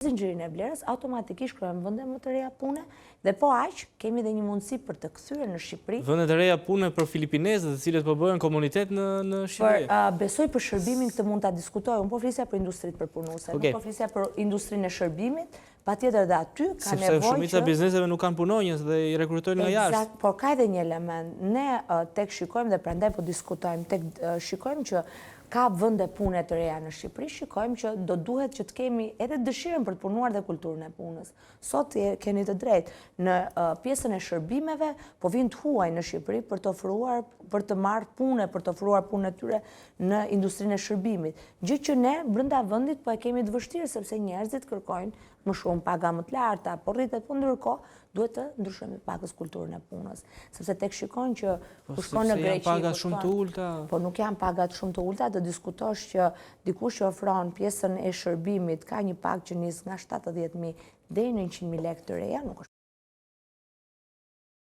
zinxhirin e vlerës, automatikisht krijojmë vende më të reja pune dhe po aq kemi edhe një mundësi për të kthyer në Shqipëri. Vende të reja pune për filipinezët, të cilët po bëhen komunitet në Shqipëri. Besoj për shërbimin këtë mund ta diskutoj. Unë po flisja për industritë përpunuese, nuk po flisja për industrinë e shërbimit. Patjetër dhe aty ka nevojë. Sepse shumica bizneseve nuk kanë punonjës dhe i rekrutojnë nga jashtë. Eksakt, por ka edhe një element. Ne tek shikojmë dhe prandaj po diskutojmë, tek shikojmë që ka vende pune të reja në Shqipëri, shikojmë që do duhet që të kemi edhe dëshirën për të punuar dhe kulturën e punës. Sot keni të drejtë, në pjesën e shërbimeve, po vinë të huaj në Shqipëri për të ofruar, për të marrë punë, për të ofruar punën e tyre në industrinë e shërbimit. Gjë që ne brenda vendit po e kemi të vështirë sepse njerëzit kërkojnë më shumë paga më të larta, por rritet po ndërkohë duhet të ndryshojmë pakës kulturën e punës, sepse tek shikojnë që kur shkon në Greqi, paga shumë të ulta. Po nuk janë pagat shumë të ulta, do diskutosh që dikush që ofron pjesën e shërbimit ka një pagë që nis nga 70.000 deri në 100.000 lekë të reja, nuk është